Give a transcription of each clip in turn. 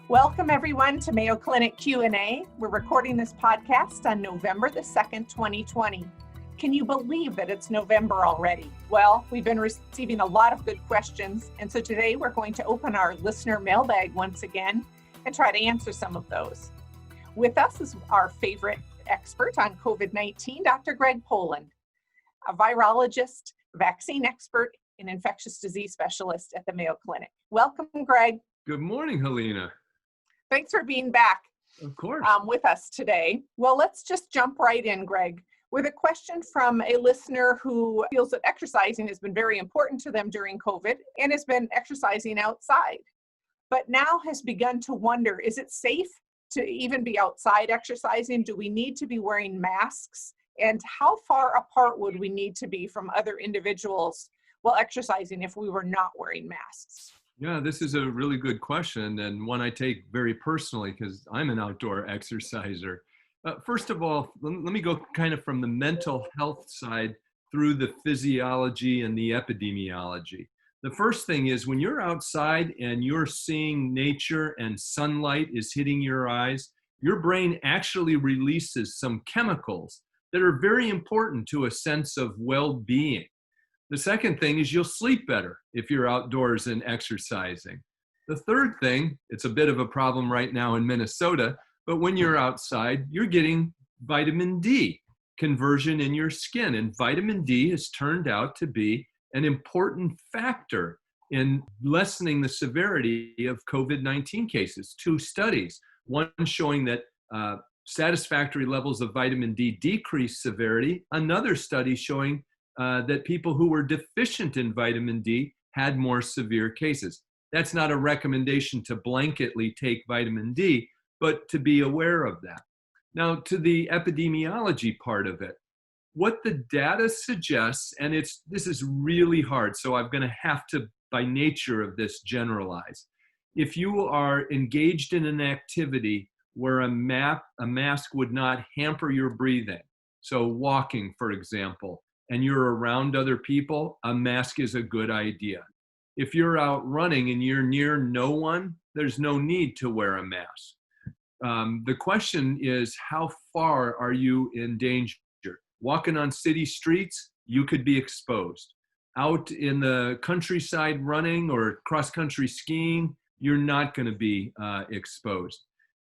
Welcome everyone to Mayo Clinic Q&A. We're recording this podcast on November the 2nd, 2020. Can you believe that it's November already? Well, we've been receiving a lot of good questions, and so today we're going to open our listener mailbag once again and try to answer some of those. With us is our favorite expert on COVID-19, Dr. Greg Poland, a virologist, vaccine expert, and infectious disease specialist at the Mayo Clinic. Welcome, Greg. Good morning, Helena. Thanks for being back. Of course. With us today. Well, let's just jump right in, Greg, with a question from a listener who feels that exercising has been very important to them during COVID and has been exercising outside, but now has begun to wonder, is it safe to even be outside exercising? Do we need to be wearing masks? And how far apart would we need to be from other individuals while exercising if we were not wearing masks? Yeah, this is a really good question, and one I take very personally because I'm an outdoor exerciser. First of all, let me go kind of from the mental health side through the physiology and the epidemiology. The first thing is when you're outside and you're seeing nature and sunlight is hitting your eyes, your brain actually releases some chemicals that are very important to a sense of well-being. The second thing is you'll sleep better if you're outdoors and exercising. The third thing, it's a bit of a problem right now in Minnesota, but when you're outside, you're getting vitamin D conversion in your skin. And vitamin D has turned out to be an important factor in lessening the severity of COVID-19 cases. 2 studies, one showing that satisfactory levels of vitamin D decrease severity, another study showing that people who were deficient in vitamin D had more severe cases. That's not a recommendation to blanketly take vitamin D, but to be aware of that. Now, to the epidemiology part of it, what the data suggests, and this is really hard, so I'm going to have to, by nature of this, generalize. If you are engaged in an activity where a mask would not hamper your breathing, so walking, for example, and you're around other people, a mask is a good idea. If you're out running and you're near no one, there's no need to wear a mask. The question is, how far are you in danger? Walking on city streets, you could be exposed. Out in the countryside running or cross-country skiing, you're not going to be exposed.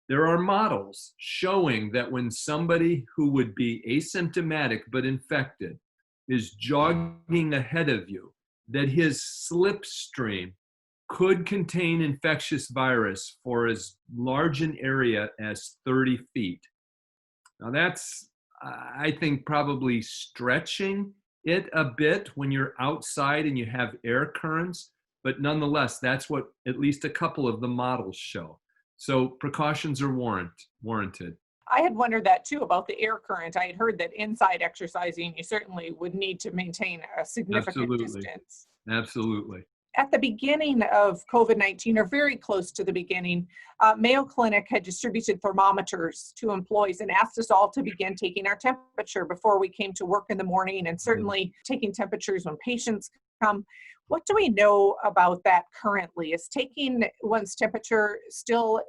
There are models showing that when somebody who would be asymptomatic but infected is jogging ahead of you, that his slipstream could contain infectious virus for as large an area as 30 feet. Now that's, I think, probably stretching it a bit when you're outside and you have air currents, but nonetheless, that's what at least a couple of the models show. So precautions are warranted. I had wondered that too about the air current. I had heard that inside exercising, you certainly would need to maintain a significant distance. Absolutely. At the beginning of COVID-19, or very close to the beginning, Mayo Clinic had distributed thermometers to employees and asked us all to begin taking our temperature before we came to work in the morning, and certainly taking temperatures when patients come. What do we know about that currently? Is taking one's temperature still,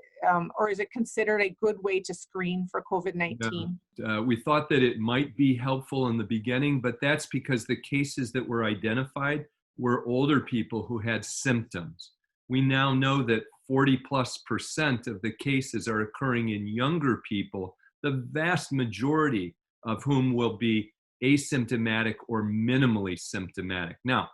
or is it considered a good way to screen for COVID-19? We thought that it might be helpful in the beginning, but that's because the cases that were identified were older people who had symptoms. We now know that 40+% of the cases are occurring in younger people, the vast majority of whom will be asymptomatic or minimally symptomatic. Now,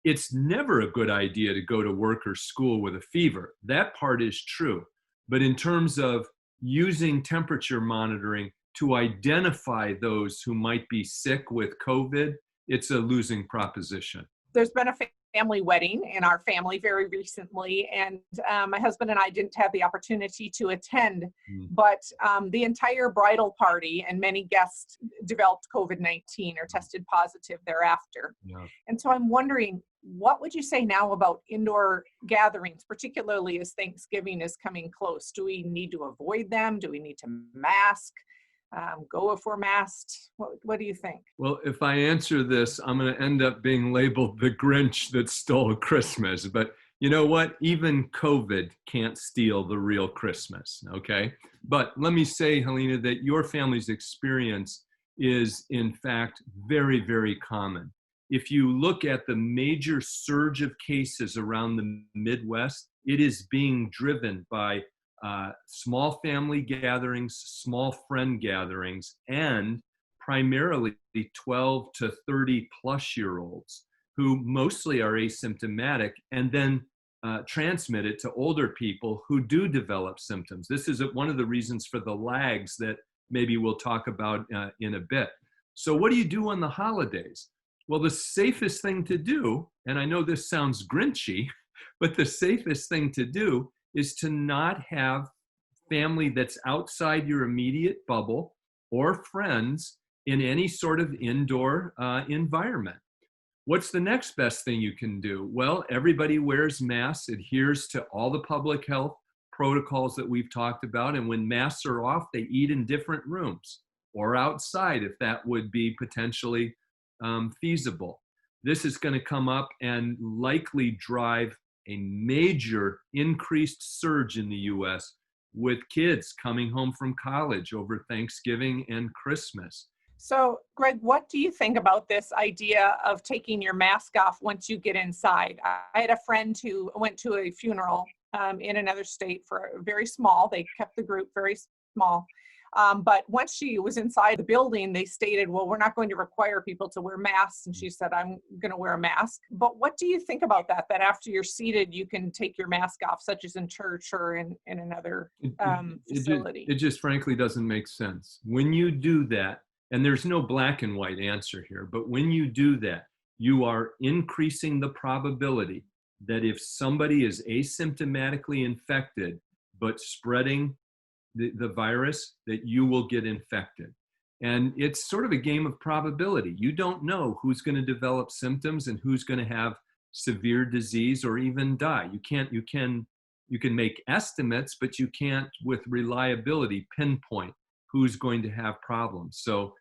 it's never a good idea to go to work or school with a fever. That part is true. But in terms of using temperature monitoring to identify those who might be sick with COVID, it's a losing proposition. There's been a family wedding in our family very recently, and my husband and I didn't have the opportunity to attend, but the entire bridal party and many guests developed COVID-19 or tested positive thereafter. Yeah. And so I'm wondering, what would you say now about indoor gatherings, particularly as Thanksgiving is coming close? Do we need to avoid them? Do we need to mask? Go if we're masked? What do you think? Well, if I answer this, I'm going to end up being labeled the Grinch that stole Christmas. But You know what? Even COVID can't steal the real Christmas, okay? But let me say, Helena, that your family's experience is in fact very, very common. If you look at the major surge of cases around the Midwest, it is being driven by small family gatherings, small friend gatherings, and primarily 12 to 30 plus year olds who mostly are asymptomatic and then transmit it to older people who do develop symptoms. This is one of the reasons for the lags that maybe we'll talk about in a bit. So what do you do on the holidays? Well, the safest thing to do, and I know this sounds grinchy, but the safest thing to do is to not have family that's outside your immediate bubble or friends in any sort of indoor environment. What's the next best thing you can do? Well, everybody wears masks, adheres to all the public health protocols that we've talked about. And when masks are off, they eat in different rooms or outside if that would be potentially feasible. This is going to come up and likely drive a major increased surge in the US with kids coming home from college over Thanksgiving and Christmas. So, Greg, what do you think about this idea of taking your mask off once you get inside? I had a friend who went to a funeral in another state for very small. They kept the group very small. But once she was inside the building, they stated, well, we're not going to require people to wear masks. And she said, I'm going to wear a mask. But what do you think about that after you're seated, you can take your mask off, such as in church or in another facility? It just frankly doesn't make sense. When you do that, and there's no black and white answer here, but when you do that, you are increasing the probability that if somebody is asymptomatically infected, but spreading the virus, that you will get infected. And it's sort of a game of probability. You don't know who's going to develop symptoms and who's going to have severe disease or even die. You can make estimates, but you can't with reliability pinpoint who's going to have problems. So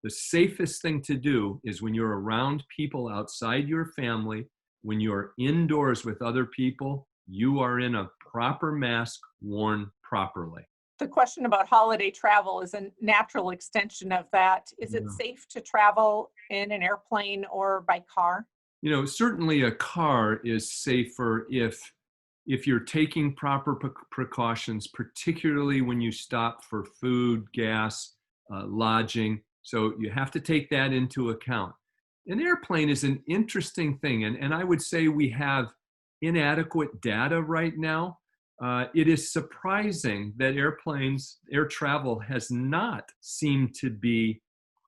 the safest thing to do is when you're around people outside your family, when you're indoors with other people, you are in a proper mask worn properly. The question about holiday travel is a natural extension of that. Is it safe to travel in an airplane or by car? You know, certainly a car is safer if you're taking proper precautions, particularly when you stop for food, gas, lodging. So you have to take that into account. An airplane is an interesting thing, and I would say we have inadequate data right now. It is surprising that air travel has not seemed to be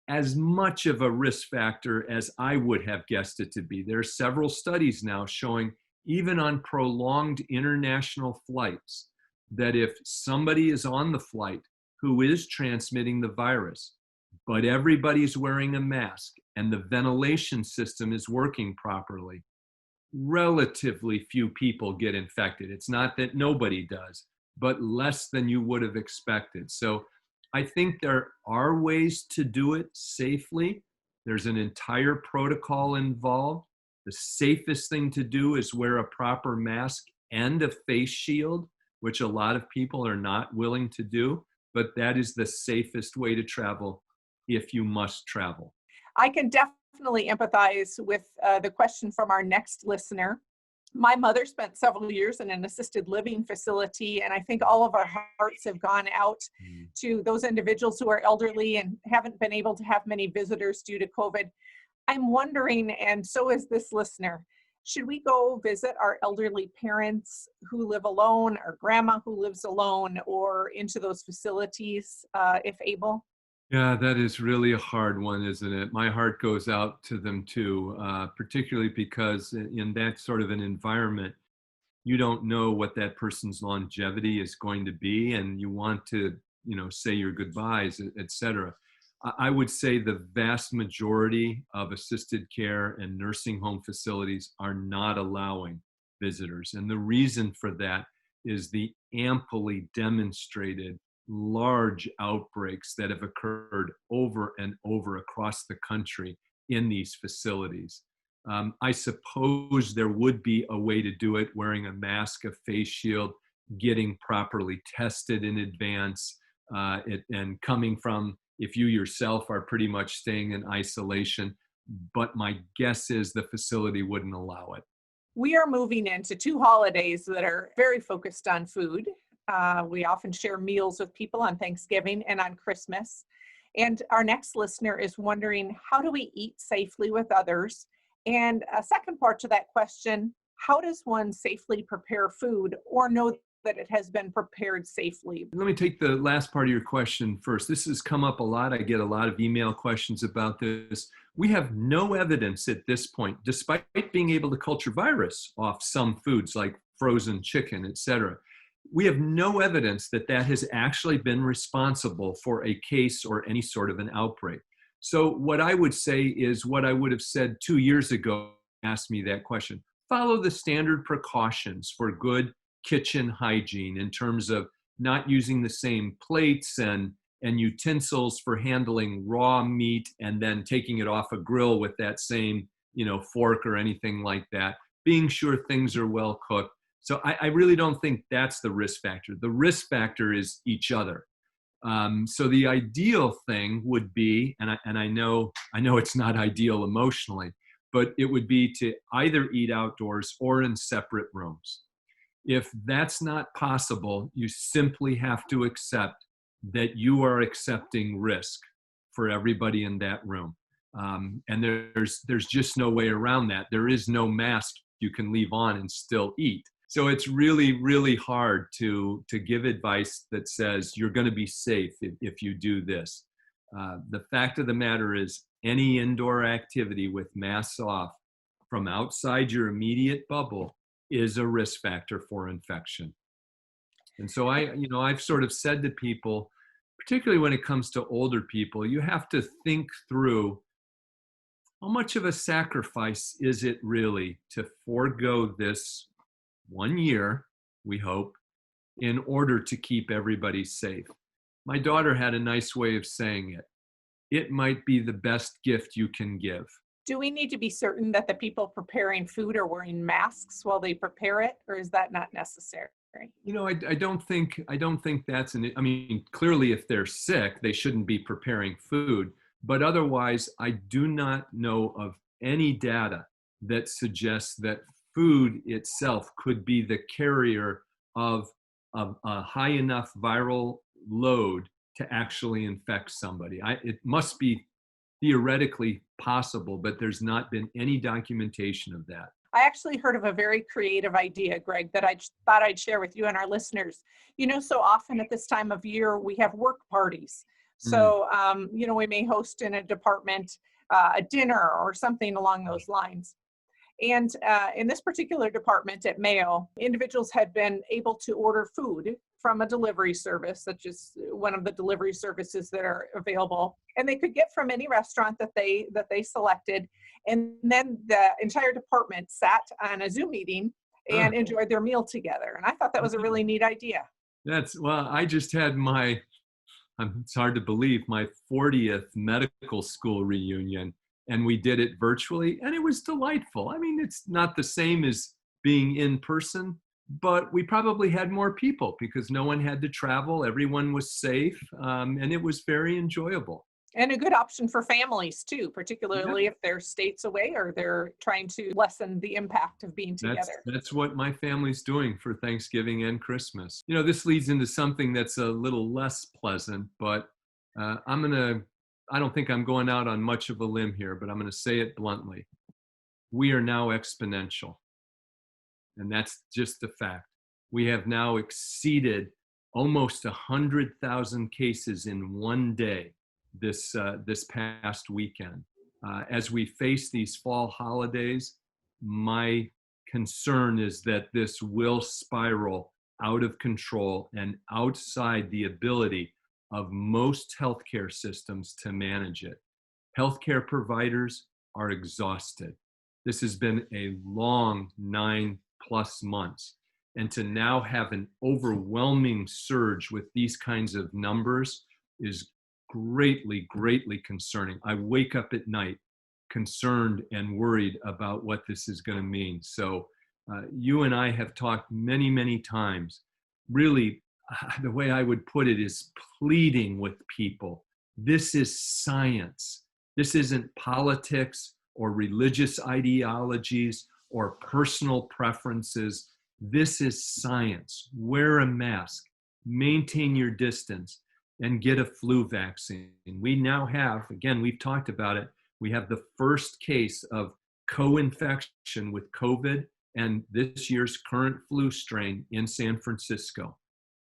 as much of a risk factor as I would have guessed it to be. There are several studies now showing, even on prolonged international flights, that if somebody is on the flight who is transmitting the virus, but everybody's wearing a mask and the ventilation system is working properly, relatively few people get infected. It's not that nobody does, but less than you would have expected. So I think there are ways to do it safely. There's an entire protocol involved. The safest thing to do is wear a proper mask and a face shield, which a lot of people are not willing to do, but that is the safest way to travel if you must travel. I can definitely empathize with the question from our next listener. My mother spent several years in an assisted living facility, and I think all of our hearts have gone out to those individuals who are elderly and haven't been able to have many visitors due to COVID. I'm wondering, and so is this listener, should we go visit our elderly parents who live alone, or grandma who lives alone, or into those facilities if able? Yeah, that is really a hard one, isn't it? My heart goes out to them too, particularly because in that sort of an environment, you don't know what that person's longevity is going to be, and you want to, say your goodbyes, et cetera. I would say the vast majority of assisted care and nursing home facilities are not allowing visitors. And the reason for that is the amply demonstrated large outbreaks that have occurred over and over across the country in these facilities. I suppose there would be a way to do it, wearing a mask, a face shield, getting properly tested in advance, and coming from, if you yourself are pretty much staying in isolation. But my guess is the facility wouldn't allow it. We are moving into 2 holidays that are very focused on food. We often share meals with people on Thanksgiving and on Christmas. And our next listener is wondering, how do we eat safely with others? And a second part to that question, how does one safely prepare food or know that it has been prepared safely? Let me take the last part of your question first. This has come up a lot. I get a lot of email questions about this. We have no evidence at this point, despite being able to culture virus off some foods like frozen chicken, et cetera. We have no evidence that that has actually been responsible for a case or any sort of an outbreak. So what I would say is what I would have said 2 years ago, asked me that question. Follow the standard precautions for good kitchen hygiene in terms of not using the same plates and utensils for handling raw meat and then taking it off a grill with that same, fork or anything like that, being sure things are well cooked. So I really don't think that's the risk factor. The risk factor is each other. So the ideal thing would be, and I know it's not ideal emotionally, but it would be to either eat outdoors or in separate rooms. If that's not possible, you simply have to accept that you are accepting risk for everybody in that room. And there's just no way around that. There is no mask you can leave on and still eat. So it's really, really hard to give advice that says you're going to be safe if you do this. The fact of the matter is, any indoor activity with masks off from outside your immediate bubble is a risk factor for infection. And so I've sort of said to people, particularly when it comes to older people, you have to think through, how much of a sacrifice is it really to forego this 1 year, we hope, in order to keep everybody safe? My daughter had a nice way of saying it. It might be the best gift you can give. Do we need to be certain that the people preparing food are wearing masks while they prepare it, or is that not necessary? I don't think that's I mean, clearly if they're sick, they shouldn't be preparing food. But otherwise, I do not know of any data that suggests that food itself could be the carrier of a high enough viral load to actually infect somebody. It must be theoretically possible, but there's not been any documentation of that. I actually heard of a very creative idea, Greg, that I thought I'd share with you and our listeners. So often at this time of year, we have work parties. So, we may host in a department a dinner or something along those lines. And in this particular department at Mayo, individuals had been able to order food from a delivery service, such as one of the delivery services that are available, and they could get from any restaurant that they selected. And then the entire department sat on a Zoom meeting and enjoyed their meal together. And I thought that was a really neat idea. I just had it's hard to believe, my 40th medical school reunion, and we did it virtually, and it was delightful. I mean, it's not the same as being in person, but we probably had more people because no one had to travel. Everyone was safe, and it was very enjoyable. And a good option for families too, particularly if they're states away or they're trying to lessen the impact of being together. That's what my family's doing for Thanksgiving and Christmas. This leads into something that's a little less pleasant, but I don't think I'm going out on much of a limb here, but I'm going to say it bluntly. We are now exponential. And that's just the fact. We have now exceeded almost 100,000 cases in one day this past weekend. As we face these fall holidays, my concern is that this will spiral out of control and outside the ability of most healthcare systems to manage it. Healthcare providers are exhausted. This has been a long 9+ months. And to now have an overwhelming surge with these kinds of numbers is greatly, greatly concerning. I wake up at night concerned and worried about what this is going to mean. So you and I have talked many, many times. Really, the way I would put it is pleading with people. This is science. This isn't politics or religious ideologies or personal preferences. This is science. Wear a mask, maintain your distance, and get a flu vaccine. We now have, again, we've talked about it, we have the first case of co-infection with COVID and this year's current flu strain in San Francisco.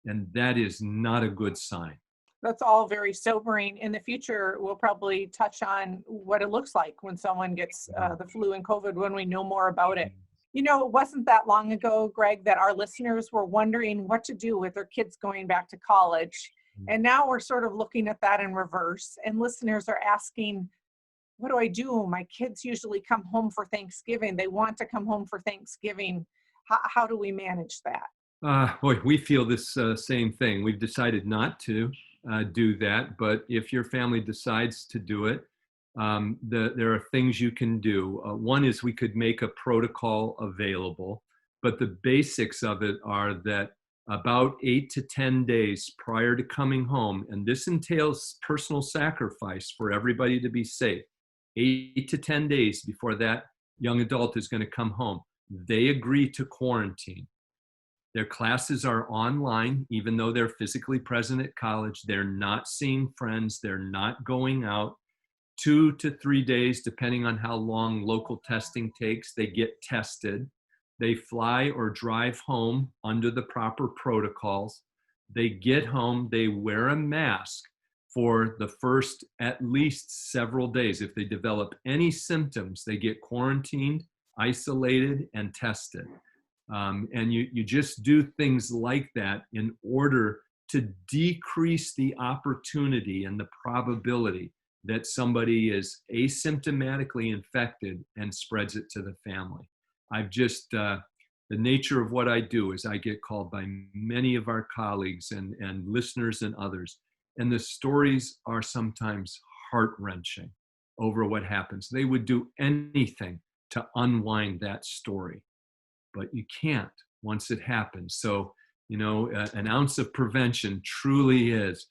And that is not a good sign. That's all very sobering. In the future, we'll probably touch on what it looks like when someone gets the flu and COVID when we know more about it. You know, it wasn't that long ago, Greg, that our listeners were wondering what to do with their kids going back to college. And now we're sort of looking at that in reverse. And listeners are asking, what do I do? My kids usually come home for Thanksgiving. They want to come home for Thanksgiving. How do we manage that? Boy, we feel this same thing. We've decided not to do that, but if your family decides to do it, there are things you can do. One is we could make a protocol available, but the basics of it are that about 8 to 10 days prior to coming home, and this entails personal sacrifice for everybody to be safe, 8 to 10 days before that young adult is going to come home, they agree to quarantine. Their classes are online, even though they're physically present at college. They're not seeing friends. They're not going out. 2 to 3 days, depending on how long local testing takes, they get tested. They fly or drive home under the proper protocols. They get home, they wear a mask for the first at least several days. If they develop any symptoms, they get quarantined, isolated, and tested. And you just do things like that in order to decrease the opportunity and the probability that somebody is asymptomatically infected and spreads it to the family. I've just, the nature of what I do is I get called by many of our colleagues and listeners and others, and the stories are sometimes heart-wrenching over what happens. They would do anything to unwind that story, but you can't once it happens. So, you know, an ounce of prevention truly is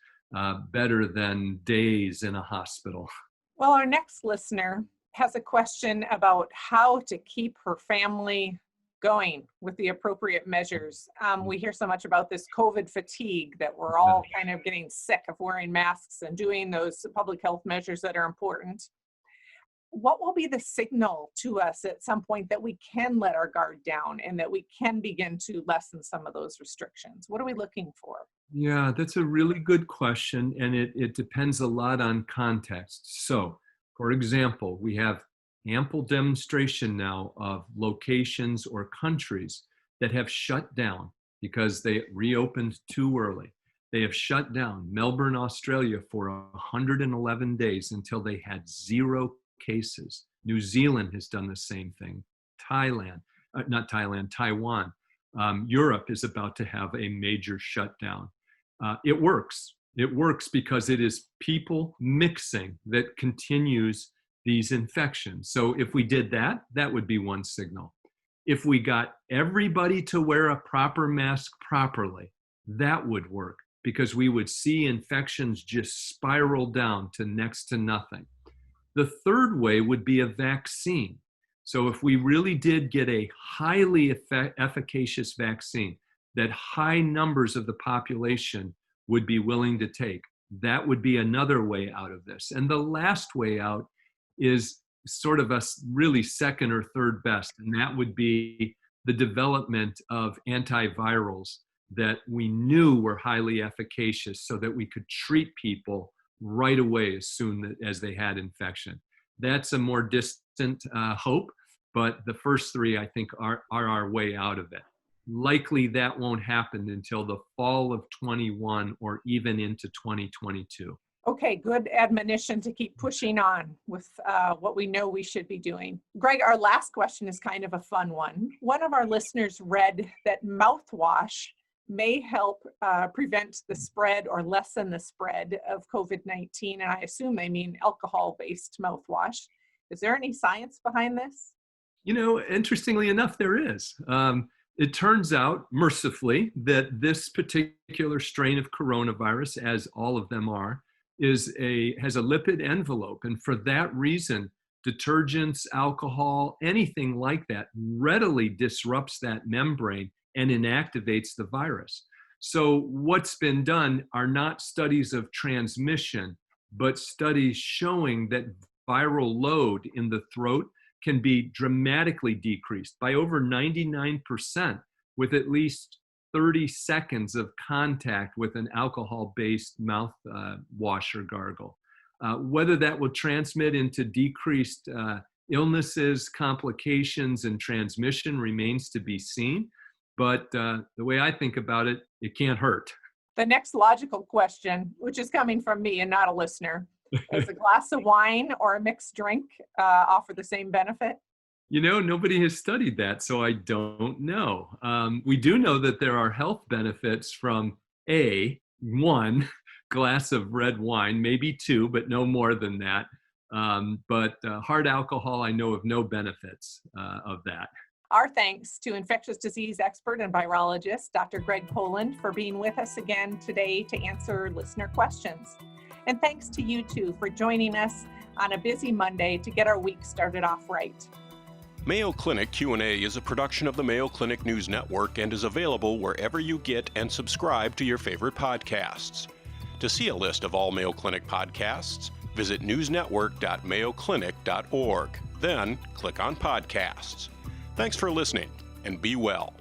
better than days in a hospital. Well, our next listener has a question about how to keep her family going with the appropriate measures. We hear so much about this COVID fatigue that we're all kind of getting sick of wearing masks and doing those public health measures that are important. What will be the signal to us at some point that we can let our guard down and that we can begin to lessen some of those restrictions? What are we looking for? Yeah, that's a really good question, and it depends a lot on context. So, for example, we have ample demonstration now of locations or countries that have shut down because they reopened too early. They have shut down Melbourne, Australia for 111 days until they had 0 cases. New Zealand has done the same thing. Taiwan. Europe is about to have a major shutdown. It works. It works because it is people mixing that continues these infections. So if we did that, that would be one signal. If we got everybody to wear a proper mask properly, that would work because we would see infections just spiral down to next to nothing. The third way would be a vaccine. So if we really did get a highly efficacious vaccine that high numbers of the population would be willing to take, that would be another way out of this. And the last way out is sort of a really second or third best, and that would be the development of antivirals that we knew were highly efficacious so that we could treat people right away as soon as they had infection. That's a more distant hope, but the first three, I think, are our way out of it. Likely that won't happen until the fall of 21 or even into 2022. Okay, good admonition to keep pushing on with what we know we should be doing. Greg, our last question is kind of a fun one. One of our listeners read that mouthwash may help prevent the spread or lessen the spread of COVID-19, and I assume they mean alcohol-based mouthwash. Is there any science behind this? Interestingly enough, there is. It turns out, mercifully, that this particular strain of coronavirus, as all of them are, has a lipid envelope. And for that reason, detergents, alcohol, anything like that readily disrupts that membrane and inactivates the virus. So what's been done are not studies of transmission, but studies showing that viral load in the throat can be dramatically decreased by over 99% with at least 30 seconds of contact with an alcohol-based mouthwash or gargle. Whether that will transmit into decreased illnesses, complications, and transmission remains to be seen. But the way I think about it, it can't hurt. The next logical question, which is coming from me and not a listener, is a glass of wine or a mixed drink offer the same benefit? Nobody has studied that, so I don't know. We do know that there are health benefits from one glass of red wine, maybe two, but no more than that. But hard alcohol, I know of no benefits of that. Our thanks to infectious disease expert and virologist, Dr. Greg Poland, for being with us again today to answer listener questions. And thanks to you too for joining us on a busy Monday to get our week started off right. Mayo Clinic Q&A is a production of the Mayo Clinic News Network and is available wherever you get and subscribe to your favorite podcasts. To see a list of all Mayo Clinic podcasts, visit newsnetwork.mayoclinic.org. Then click on podcasts. Thanks for listening and be well.